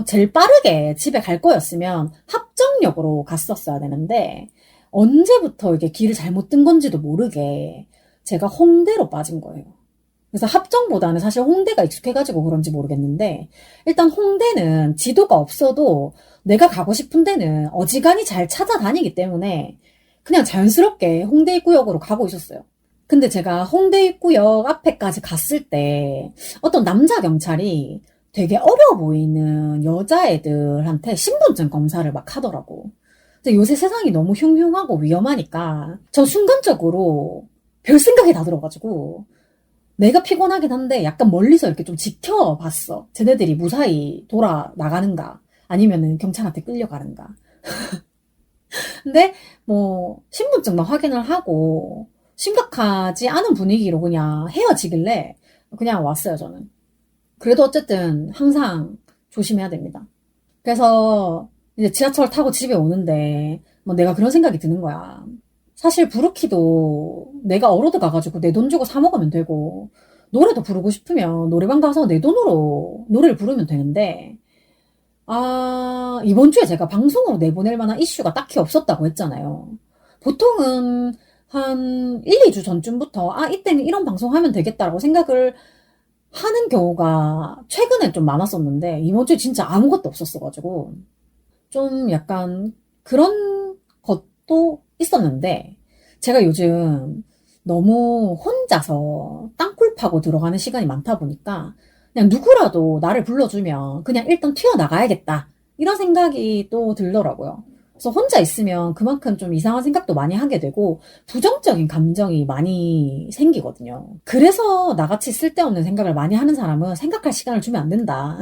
제일 빠르게 집에 갈 거였으면 합정역으로 갔었어야 되는데 언제부터 이게 길을 잘못 든 건지도 모르게 제가 홍대로 빠진 거예요. 그래서 합정보다는 사실 홍대가 익숙해가지고 그런지 모르겠는데 일단 홍대는 지도가 없어도 내가 가고 싶은 데는 어지간히 잘 찾아다니기 때문에 그냥 자연스럽게 홍대 입구역으로 가고 있었어요. 근데 제가 홍대 입구역 앞에까지 갔을 때 어떤 남자 경찰이 되게 어려 보이는 여자애들한테 신분증 검사를 막 하더라고. 근데 요새 세상이 너무 흉흉하고 위험하니까 저 순간적으로 별 생각이 다 들어가지고 내가 피곤하긴 한데 약간 멀리서 이렇게 좀 지켜봤어. 쟤네들이 무사히 돌아 나가는가 아니면은 경찰한테 끌려가는가. 근데 뭐 신분증만 확인을 하고 심각하지 않은 분위기로 그냥 헤어지길래 그냥 왔어요, 저는. 그래도 어쨌든 항상 조심해야 됩니다. 그래서 이제 지하철 타고 집에 오는데 뭐 내가 그런 생각이 드는 거야. 사실 부르키도 내가 어로드 가가지고 내 돈 주고 사 먹으면 되고 노래도 부르고 싶으면 노래방 가서 내 돈으로 노래를 부르면 되는데 이번 주에 제가 방송으로 내보낼 만한 이슈가 딱히 없었다고 했잖아요. 보통은 한 1, 2주 전쯤부터 이때는 이런 방송하면 되겠다라고 생각을 하는 경우가 최근에 좀 많았었는데 이번 주에 진짜 아무것도 없었어가지고 좀 약간 그런 것도 있었는데 제가 요즘 너무 혼자서 땅굴 파고 들어가는 시간이 많다 보니까 그냥 누구라도 나를 불러주면 그냥 일단 튀어나가야겠다 이런 생각이 또 들더라고요. 그래서 혼자 있으면 그만큼 좀 이상한 생각도 많이 하게 되고 부정적인 감정이 많이 생기거든요. 그래서 나같이 쓸데없는 생각을 많이 하는 사람은 생각할 시간을 주면 안 된다.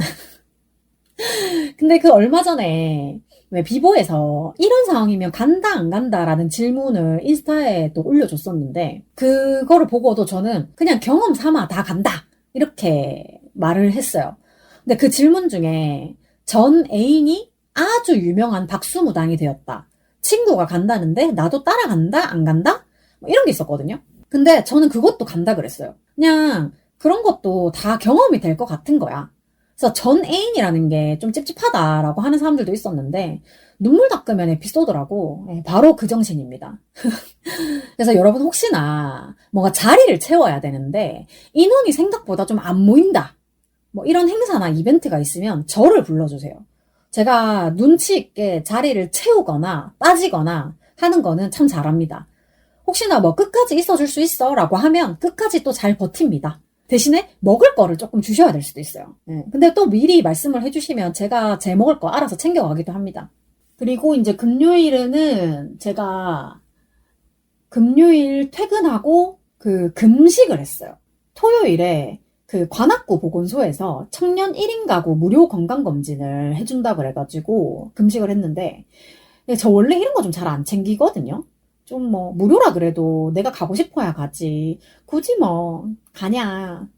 근데 그 얼마 전에 왜 비보에서 이런 상황이면 간다 안 간다라는 질문을 인스타에 또 올려줬었는데 그거를 보고도 저는 그냥 경험 삼아 다 간다 이렇게 말을 했어요. 근데 그 질문 중에 전 애인이 아주 유명한 박수무당이 되었다. 친구가 간다는데 나도 따라간다? 안 간다? 뭐 이런 게 있었거든요. 근데 저는 그것도 간다 그랬어요. 그냥 그런 것도 다 경험이 될 것 같은 거야. 그래서 전 애인이라는 게 좀 찝찝하다라고 하는 사람들도 있었는데 눈물 닦으면 에피소드라고 바로 그 정신입니다. 그래서 여러분 혹시나 뭔가 자리를 채워야 되는데 인원이 생각보다 좀 안 모인다. 뭐 이런 행사나 이벤트가 있으면 저를 불러주세요. 제가 눈치 있게 자리를 채우거나 빠지거나 하는 거는 참 잘합니다. 혹시나 뭐 끝까지 있어줄 수 있어 라고 하면 끝까지 또 잘 버팁니다. 대신에 먹을 거를 조금 주셔야 될 수도 있어요. 근데 또 미리 말씀을 해주시면 제가 제 먹을 거 알아서 챙겨가기도 합니다. 그리고 이제 금요일에는 제가 금요일 퇴근하고 그 금식을 했어요. 토요일에 그 관악구 보건소에서 청년 1인 가구 무료 건강검진을 해준다 그래가지고 금식을 했는데 저 원래 이런 거 좀 잘 안 챙기거든요. 좀 뭐 무료라 그래도 내가 가고 싶어야 가지. 굳이 뭐 가냐.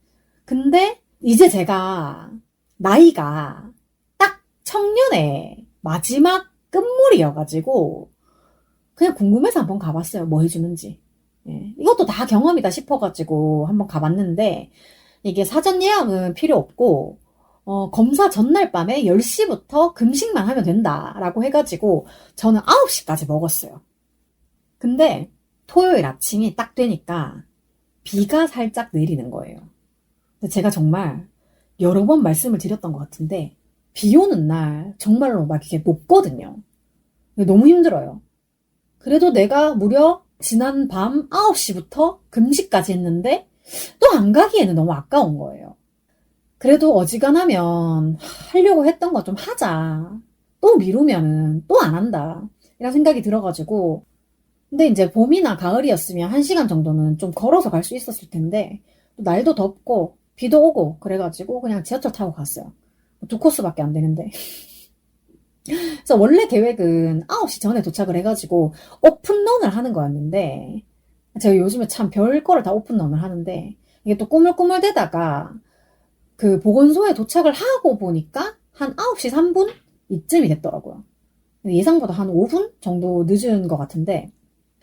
근데 이제 제가 나이가 딱 청년의 마지막 끝물이어가지고 그냥 궁금해서 한번 가봤어요. 뭐 해주는지. 이것도 다 경험이다 싶어가지고 한번 가봤는데 이게 사전 예약은 필요 없고 검사 전날 밤에 10시부터 금식만 하면 된다라고 해가지고 저는 9시까지 먹었어요. 근데 토요일 아침이 딱 되니까 비가 살짝 내리는 거예요. 근데 제가 정말 여러 번 말씀을 드렸던 것 같은데 비 오는 날 정말로 막 이렇게 녹거든요. 너무 힘들어요. 그래도 내가 무려 지난 밤 9시부터 금식까지 했는데 또 안 가기에는 너무 아까운 거예요. 그래도 어지간하면 하려고 했던 거 좀 하자. 또 미루면은 또 안 한다. 이런 생각이 들어가지고 근데 이제 봄이나 가을이었으면 1시간 정도는 좀 걸어서 갈 수 있었을 텐데 날도 덥고 비도 오고 그래가지고 그냥 지하철 타고 갔어요. 2코스밖에 안 되는데. 그래서 원래 계획은 9시 전에 도착을 해가지고 오픈런을 하는 거였는데 제가 요즘에 참 별거를 다 오픈런을 하는데 이게 또 꾸물꾸물대다가 그 보건소에 도착을 하고 보니까 한 9시 3분 이쯤이 됐더라고요. 예상보다 한 5분 정도 늦은 것 같은데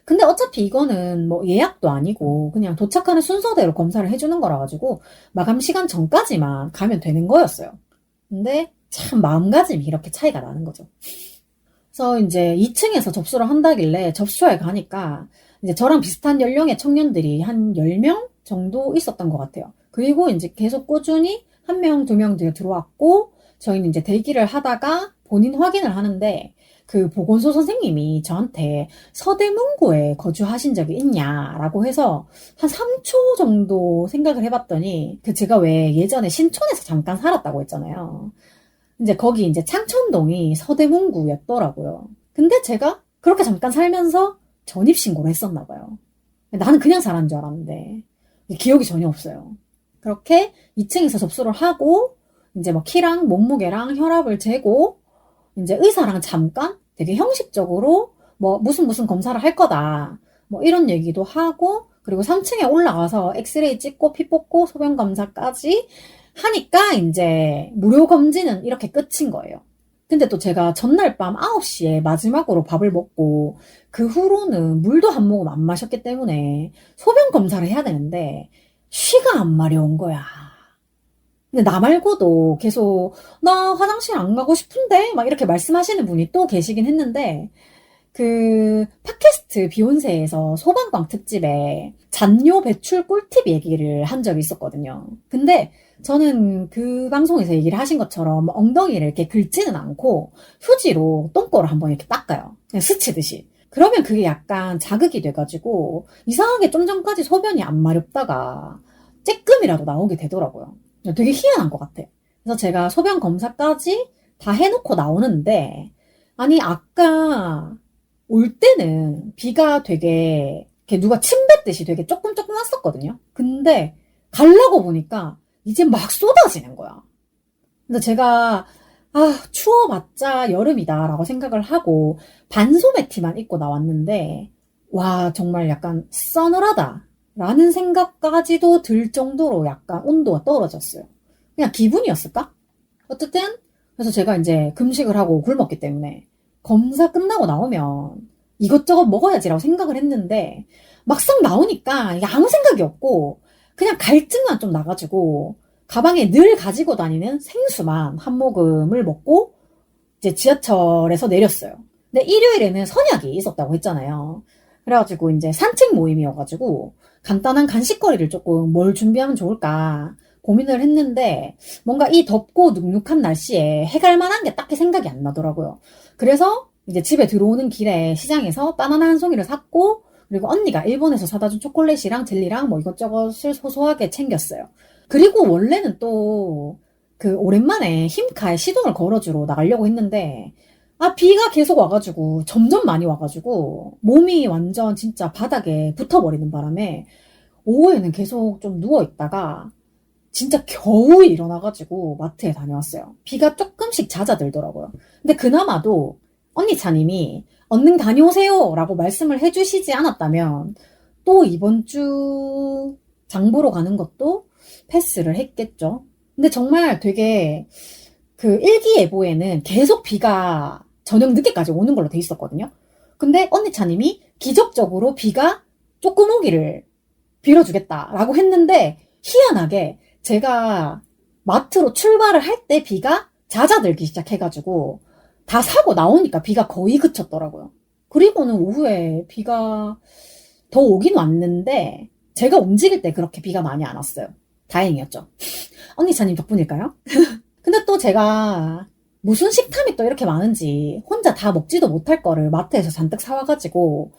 근데 어차피 이거는 뭐 예약도 아니고 그냥 도착하는 순서대로 검사를 해주는 거라 가지고 마감 시간 전까지만 가면 되는 거였어요. 근데 참 마음가짐이 이렇게 차이가 나는 거죠. 그래서 이제 2층에서 접수를 한다길래 접수에 가니까 이제 저랑 비슷한 연령의 청년들이 한 10명 정도 있었던 것 같아요. 그리고 이제 계속 꾸준히 1명, 2명 들어왔고 저희는 이제 대기를 하다가 본인 확인을 하는데 그 보건소 선생님이 저한테 서대문구에 거주하신 적이 있냐라고 해서 한 3초 정도 생각을 해봤더니 그 제가 왜 예전에 신촌에서 잠깐 살았다고 했잖아요. 이제 거기 이제 창천동이 서대문구였더라고요. 근데 제가 그렇게 잠깐 살면서 전입신고를 했었나 봐요. 나는 그냥 살았는 줄 알았는데 기억이 전혀 없어요. 그렇게 2층에서 접수를 하고 이제 뭐 키랑 몸무게랑 혈압을 재고 이제 의사랑 잠깐 되게 형식적으로 뭐 무슨 검사를 할 거다 뭐 이런 얘기도 하고 그리고 3층에 올라가서 엑스레이 찍고 피 뽑고 소변 검사까지 하니까 이제 무료 검진은 이렇게 끝인 거예요. 근데 또 제가 전날 밤 9시에 마지막으로 밥을 먹고 그 후로는 물도 한 모금 안 마셨기 때문에 소변 검사를 해야 되는데 쉬가 안 마려운 거야. 근데 나 말고도 계속 나 화장실 안 가고 싶은데 막 이렇게 말씀하시는 분이 또 계시긴 했는데 그 팟캐스트 비욘세에서 소방광 특집에 잔뇨 배출 꿀팁 얘기를 한 적이 있었거든요. 근데 저는 그 방송에서 얘기를 하신 것처럼 엉덩이를 이렇게 긁지는 않고 휴지로 똥꼬를 한번 이렇게 닦아요. 그냥 스치듯이. 그러면 그게 약간 자극이 돼가지고 이상하게 좀 전까지 소변이 안 마렵다가 쬐끔이라도 나오게 되더라고요. 되게 희한한 것 같아. 그래서 제가 소변 검사까지 다 해놓고 나오는데 아니 아까 올 때는 비가 되게 이렇게 누가 침 뱉듯이 되게 조금 왔었거든요. 근데 가려고 보니까 이제 막 쏟아지는 거야. 그래서 제가 추워봤자 여름이다 라고 생각을 하고 반소매 티만 입고 나왔는데 와 정말 약간 서늘하다 라는 생각까지도 들 정도로 약간 온도가 떨어졌어요. 그냥 기분이었을까? 어쨌든 그래서 제가 이제 금식을 하고 굶었기 때문에 검사 끝나고 나오면 이것저것 먹어야지라고 생각을 했는데 막상 나오니까 이게 아무 생각이 없고 그냥 갈증만 좀 나가지고 가방에 늘 가지고 다니는 생수만 한 모금을 먹고 이제 지하철에서 내렸어요. 근데 일요일에는 선약이 있었다고 했잖아요. 그래가지고 이제 산책 모임이어가지고 간단한 간식거리를 조금 뭘 준비하면 좋을까 고민을 했는데 뭔가 이 덥고 눅눅한 날씨에 해갈 만한 게 딱히 생각이 안 나더라고요. 그래서 이제 집에 들어오는 길에 시장에서 바나나 한 송이를 샀고 그리고 언니가 일본에서 사다 준 초콜릿이랑 젤리랑 뭐 이것저것을 소소하게 챙겼어요. 그리고 원래는 또 그 오랜만에 힘카에 시동을 걸어주러 나가려고 했는데 비가 계속 와가지고 점점 많이 와가지고 몸이 완전 진짜 바닥에 붙어버리는 바람에 오후에는 계속 좀 누워있다가 진짜 겨우 일어나가지고 마트에 다녀왔어요. 비가 조금씩 잦아들더라고요. 근데 그나마도 언니 차님이 얼른 다녀오세요 라고 말씀을 해주시지 않았다면 또 이번 주 장보러 가는 것도 패스를 했겠죠. 근데 정말 되게 그 일기예보에는 계속 비가 저녁 늦게까지 오는 걸로 돼 있었거든요. 근데 언니 차님이 기적적으로 비가 조금 오기를 빌어주겠다라고 했는데 희한하게 제가 마트로 출발을 할 때 비가 잦아들기 시작해가지고 다 사고 나오니까 비가 거의 그쳤더라고요. 그리고는 오후에 비가 더 오긴 왔는데 제가 움직일 때 그렇게 비가 많이 안 왔어요. 다행이었죠. 언니 차님 덕분일까요? 근데 또 제가 무슨 식탐이 또 이렇게 많은지 혼자 다 먹지도 못할 거를 마트에서 잔뜩 사와가지고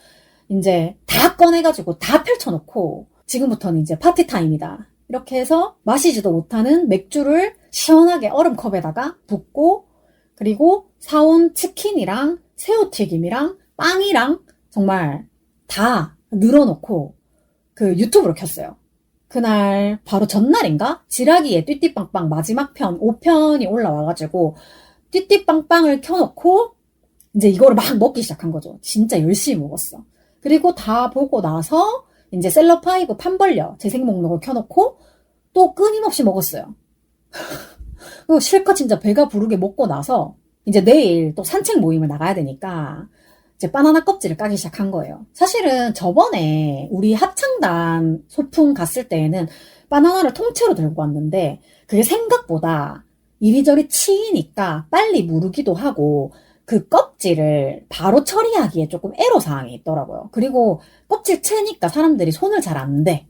이제 다 꺼내가지고 다 펼쳐놓고 지금부터는 이제 파티 타임이다. 이렇게 해서 마시지도 못하는 맥주를 시원하게 얼음컵에다가 붓고 그리고 사온 치킨이랑 새우튀김이랑 빵이랑 정말 다 늘어놓고 그 유튜브를 켰어요. 그날 바로 전날인가? 지라기의 띠띠빵빵 마지막 편 5편이 올라와가지고 띠띠빵빵을 켜놓고 이제 이거를 막 먹기 시작한 거죠. 진짜 열심히 먹었어. 그리고 다 보고 나서 이제 셀럽5 판벌려 재생 목록을 켜놓고 또 끊임없이 먹었어요. 그리고 실컷 진짜 배가 부르게 먹고 나서 이제 내일 또 산책 모임을 나가야 되니까 이제 바나나 껍질을 까기 시작한 거예요. 사실은 저번에 우리 합창단 소풍 갔을 때에는 바나나를 통째로 들고 왔는데 그게 생각보다 이리저리 치이니까 빨리 무르기도 하고 그 껍질을 바로 처리하기에 조금 애로사항이 있더라고요. 그리고 껍질 채니까 사람들이 손을 잘 안 대.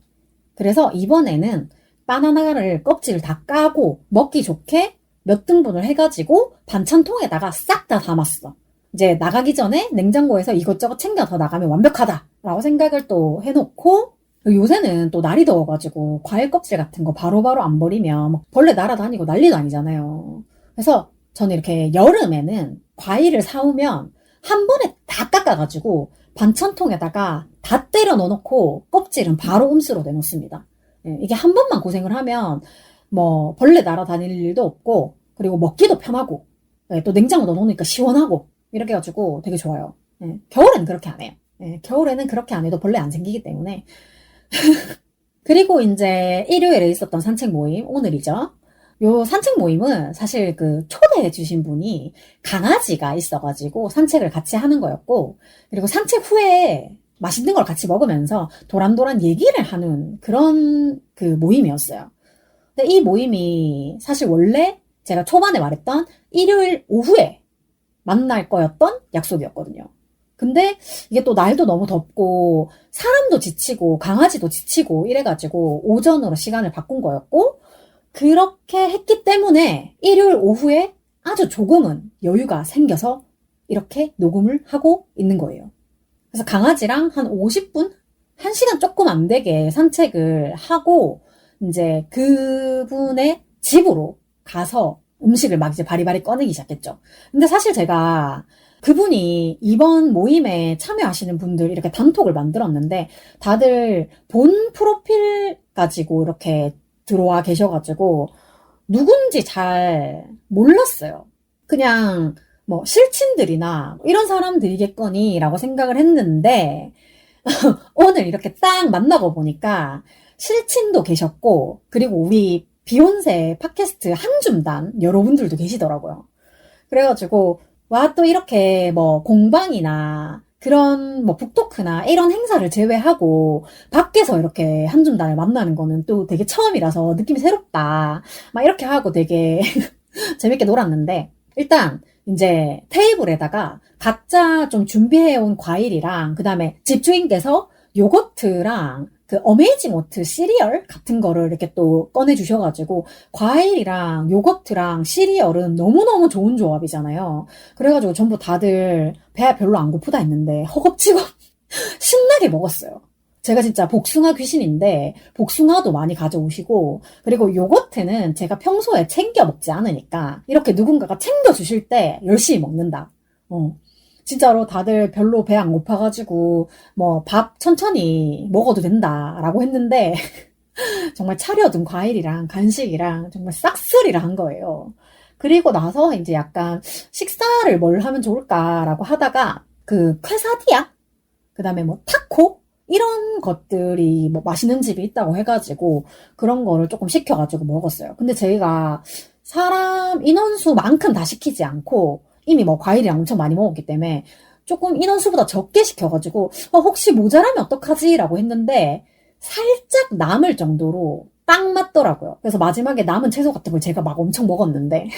그래서 이번에는 바나나를 껍질을 다 까고 먹기 좋게 몇 등분을 해가지고 반찬통에다가 싹 다 담았어. 이제 나가기 전에 냉장고에서 이것저것 챙겨 더 나가면 완벽하다라고 생각을 또 해놓고 요새는 또 날이 더워가지고 과일 껍질 같은 거 바로바로 안 버리면 벌레 날아다니고 난리도 아니잖아요. 그래서 저는 이렇게 여름에는 과일을 사오면 한 번에 다 깎아가지고 반찬통에다가 다 때려 넣어놓고 껍질은 바로 음수로 내놓습니다. 이게 한 번만 고생을 하면 뭐 벌레 날아다닐 일도 없고 그리고 먹기도 편하고 또 냉장고 넣어놓으니까 시원하고 이렇게 해가지고 되게 좋아요. 겨울에는 그렇게 안 해요. 겨울에는 그렇게 안 해도 벌레 안 생기기 때문에 그리고 이제 일요일에 있었던 산책 모임, 오늘이죠. 요 산책 모임은 사실 그 초대해 주신 분이 강아지가 있어가지고 산책을 같이 하는 거였고, 그리고 산책 후에 맛있는 걸 같이 먹으면서 도란도란 얘기를 하는 그런 그 모임이었어요. 근데 이 모임이 사실 원래 제가 초반에 말했던 일요일 오후에 만날 거였던 약속이었거든요. 근데 이게 또 날도 너무 덥고 사람도 지치고 강아지도 지치고 이래가지고 오전으로 시간을 바꾼 거였고, 그렇게 했기 때문에 일요일 오후에 아주 조금은 여유가 생겨서 이렇게 녹음을 하고 있는 거예요. 그래서 강아지랑 한 50분? 1시간 조금 안 되게 산책을 하고 이제 그분의 집으로 가서 음식을 막 이제 바리바리 꺼내기 시작했죠. 근데 사실 제가 그분이 이번 모임에 참여하시는 분들 이렇게 단톡을 만들었는데 다들 본 프로필 가지고 이렇게 들어와 계셔가지고 누군지 잘 몰랐어요. 그냥 뭐 실친들이나 이런 사람들이겠거니라고 생각을 했는데 오늘 이렇게 딱 만나고 보니까 실친도 계셨고, 그리고 우리 비욘세 팟캐스트 한줌단 여러분들도 계시더라고요. 그래가지고 와, 또 이렇게 뭐 공방이나 그런 뭐 북토크나 이런 행사를 제외하고 밖에서 이렇게 한줌단을 만나는 거는 또 되게 처음이라서 느낌이 새롭다. 막 이렇게 하고 되게 재밌게 놀았는데, 일단 이제 테이블에다가 각자 좀 준비해온 과일이랑 그다음에 집주인께서 요거트랑 그 어메이징 오트 시리얼 같은 거를 이렇게 또 꺼내주셔가지고, 과일이랑 요거트랑 시리얼은 너무너무 좋은 조합이잖아요. 그래가지고 전부 다들 배 별로 안 고프다 했는데 허겁지겁 신나게 먹었어요. 제가 진짜 복숭아 귀신인데 복숭아도 많이 가져오시고, 그리고 요거트는 제가 평소에 챙겨 먹지 않으니까 이렇게 누군가가 챙겨 주실 때 열심히 먹는다. 진짜로 다들 별로 배 안 고파가지고 뭐 밥 천천히 먹어도 된다라고 했는데 정말 차려둔 과일이랑 간식이랑 정말 싹쓸이를 한 거예요. 그리고 나서 이제 약간 식사를 뭘 하면 좋을까라고 하다가 그 퀘사디아? 그 다음에 뭐 타코? 이런 것들이 뭐 맛있는 집이 있다고 해가지고 그런 거를 조금 시켜가지고 먹었어요. 근데 저희가 사람 인원수만큼 다 시키지 않고 이미 뭐 과일이랑 엄청 많이 먹었기 때문에 조금 인원수보다 적게 시켜가지고 혹시 모자라면 어떡하지? 라고 했는데 살짝 남을 정도로 딱 맞더라고요. 그래서 마지막에 남은 채소 같은 걸 제가 막 엄청 먹었는데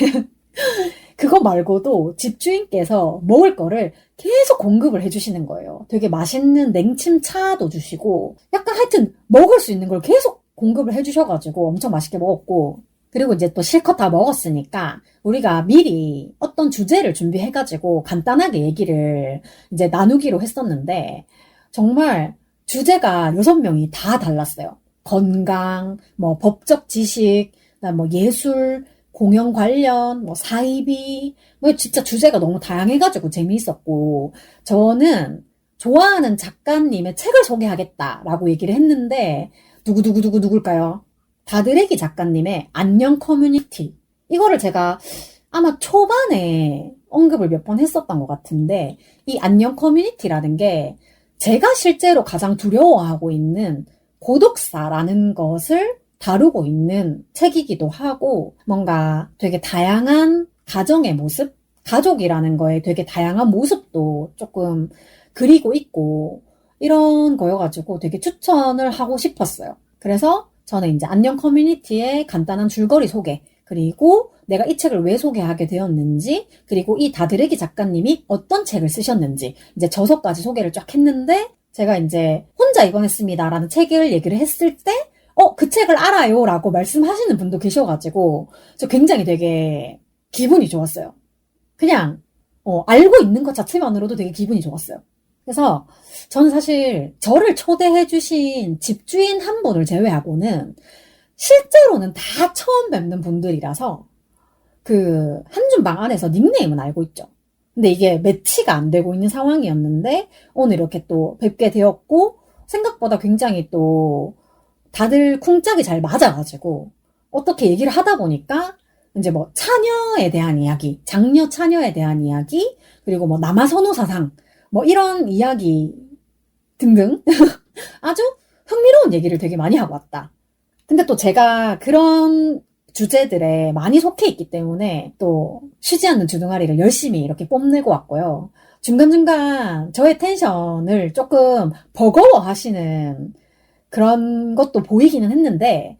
그거 말고도 집주인께서 먹을 거를 계속 공급을 해주시는 거예요. 되게 맛있는 냉침차도 주시고 약간 하여튼 먹을 수 있는 걸 계속 공급을 해주셔가지고 엄청 맛있게 먹었고, 그리고 이제 또 실컷 다 먹었으니까 우리가 미리 어떤 주제를 준비해가지고 간단하게 얘기를 이제 나누기로 했었는데 정말 주제가 6명이 다 달랐어요. 건강, 뭐 법적 지식, 그다음 뭐 예술, 공연 관련, 뭐 사이비, 뭐 진짜 주제가 너무 다양해가지고 재미있었고, 저는 좋아하는 작가님의 책을 소개하겠다라고 얘기를 했는데 누구누구누구 누굴까요? 다드레기 작가님의 안녕 커뮤니티. 이거를 제가 아마 초반에 언급을 몇 번 했었던 것 같은데, 이 안녕 커뮤니티라는 게 제가 실제로 가장 두려워하고 있는 고독사라는 것을 다루고 있는 책이기도 하고, 뭔가 되게 다양한 가정의 모습? 가족이라는 거에 되게 다양한 모습도 조금 그리고 있고, 이런 거여가지고 되게 추천을 하고 싶었어요. 그래서 저는 이제 안녕 커뮤니티의 간단한 줄거리 소개, 그리고 내가 이 책을 왜 소개하게 되었는지, 그리고 이 다드레기 작가님이 어떤 책을 쓰셨는지, 이제 저서까지 소개를 쫙 했는데, 제가 이제 혼자 읽어냈습니다라는 책을 얘기를 했을 때, 그 책을 알아요 라고 말씀하시는 분도 계셔가지고, 저 굉장히 되게 기분이 좋았어요. 그냥, 알고 있는 것 자체만으로도 되게 기분이 좋았어요. 그래서 저는 사실 저를 초대해주신 집주인 한 분을 제외하고는 실제로는 다 처음 뵙는 분들이라서 그 한줌방 안에서 닉네임은 알고 있죠. 근데 이게 매치가 안 되고 있는 상황이었는데 오늘 이렇게 또 뵙게 되었고, 생각보다 굉장히 또 다들 쿵짝이 잘 맞아가지고 어떻게 얘기를 하다 보니까 이제 뭐 차녀에 대한 이야기, 장녀 차녀에 대한 이야기, 그리고 뭐 남아선호 사상, 뭐 이런 이야기 등등 아주 흥미로운 얘기를 되게 많이 하고 왔다. 근데 또 제가 그런 주제들에 많이 속해 있기 때문에 또 쉬지 않는 주둥아리를 열심히 이렇게 뽐내고 왔고요. 중간중간 저의 텐션을 조금 버거워하시는 그런 것도 보이기는 했는데,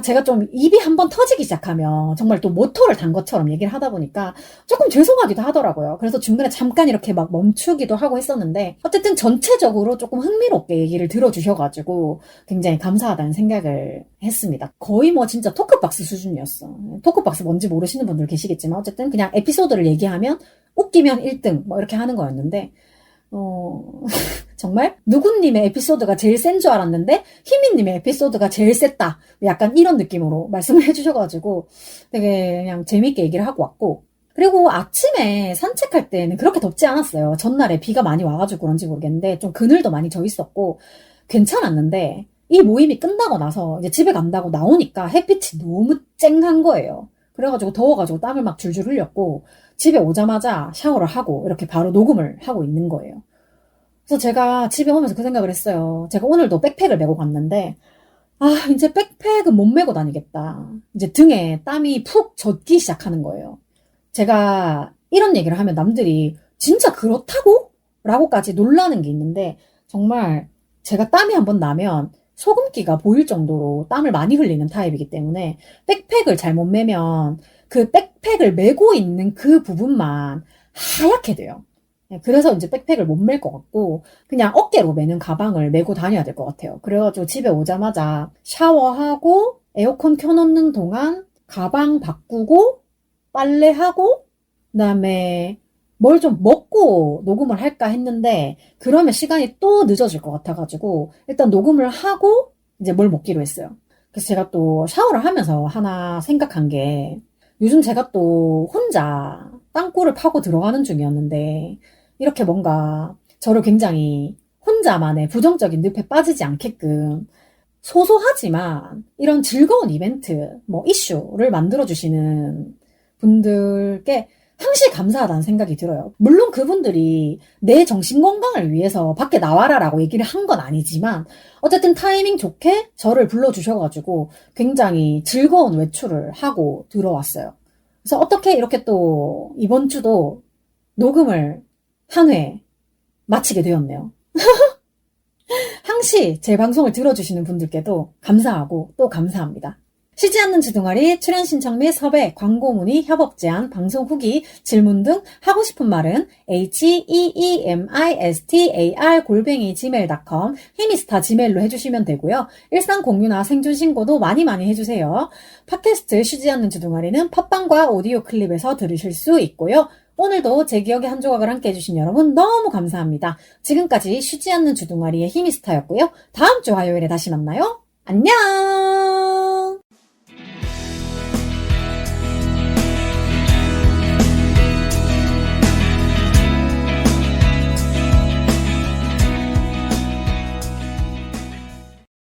제가 좀 입이 한번 터지기 시작하면 정말 또 모터를 단 것처럼 얘기를 하다 보니까 조금 죄송하기도 하더라고요. 그래서 중간에 잠깐 이렇게 막 멈추기도 하고 했었는데, 어쨌든 전체적으로 조금 흥미롭게 얘기를 들어주셔가지고 굉장히 감사하다는 생각을 했습니다. 거의 뭐 진짜 토크박스 수준이었어. 토크박스 뭔지 모르시는 분들 계시겠지만 어쨌든 그냥 에피소드를 얘기하면 웃기면 1등 뭐 이렇게 하는 거였는데, 정말 누구님의 에피소드가 제일 센 줄 알았는데 희미님의 에피소드가 제일 셌다. 약간 이런 느낌으로 말씀을 해주셔가지고 되게 그냥 재밌게 얘기를 하고 왔고, 그리고 아침에 산책할 때는 그렇게 덥지 않았어요. 전날에 비가 많이 와가지고 그런지 모르겠는데 좀 그늘도 많이 져 있었고 괜찮았는데, 이 모임이 끝나고 나서 이제 집에 간다고 나오니까 햇빛이 너무 쨍한 거예요. 그래가지고 더워가지고 땀을 막 줄줄 흘렸고, 집에 오자마자 샤워를 하고 이렇게 바로 녹음을 하고 있는 거예요. 그래서 제가 집에 오면서 그 생각을 했어요. 제가 오늘도 백팩을 메고 갔는데, 이제 백팩은 못 메고 다니겠다. 이제 등에 땀이 푹 젖기 시작하는 거예요. 제가 이런 얘기를 하면 남들이 진짜 그렇다고? 라고까지 놀라는 게 있는데, 정말 제가 땀이 한번 나면 소금기가 보일 정도로 땀을 많이 흘리는 타입이기 때문에 백팩을 잘못 메면 그 백팩을 메고 있는 그 부분만 하얗게 돼요. 그래서 이제 백팩을 못 멜 것 같고 그냥 어깨로 메는 가방을 메고 다녀야 될 것 같아요. 그래가지고 집에 오자마자 샤워하고 에어컨 켜놓는 동안 가방 바꾸고 빨래하고 그다음에 뭘 좀 먹고 녹음을 할까 했는데 그러면 시간이 또 늦어질 것 같아가지고 일단 녹음을 하고 이제 뭘 먹기로 했어요. 그래서 제가 또 샤워를 하면서 하나 생각한 게, 요즘 제가 또 혼자 땅굴을 파고 들어가는 중이었는데 이렇게 뭔가 저를 굉장히 혼자만의 부정적인 늪에 빠지지 않게끔 소소하지만 이런 즐거운 이벤트, 뭐 이슈를 만들어주시는 분들께 항시 감사하다는 생각이 들어요. 물론 그분들이 내 정신건강을 위해서 밖에 나와라라고 얘기를 한 건 아니지만 어쨌든 타이밍 좋게 저를 불러주셔가지고 굉장히 즐거운 외출을 하고 들어왔어요. 그래서 어떻게 이렇게 또 이번 주도 녹음을 한 회 마치게 되었네요. 항시 제 방송을 들어주시는 분들께도 감사하고 또 감사합니다. 쉬지 않는 주둥아리 출연 신청 및 섭외, 광고 문의, 협업 제안, 방송 후기, 질문 등 하고 싶은 말은 heemistar@gmail.com 히미스타 지메일로 해주시면 되고요. 일상 공유나 생존 신고도 많이 해주세요. 팟캐스트 쉬지 않는 주둥아리는 팟빵과 오디오 클립에서 들으실 수 있고요. 오늘도 제 기억의 한 조각을 함께 해주신 여러분 너무 감사합니다. 지금까지 쉬지 않는 주둥아리의 히미스타였고요. 다음 주 화요일에 다시 만나요. 안녕!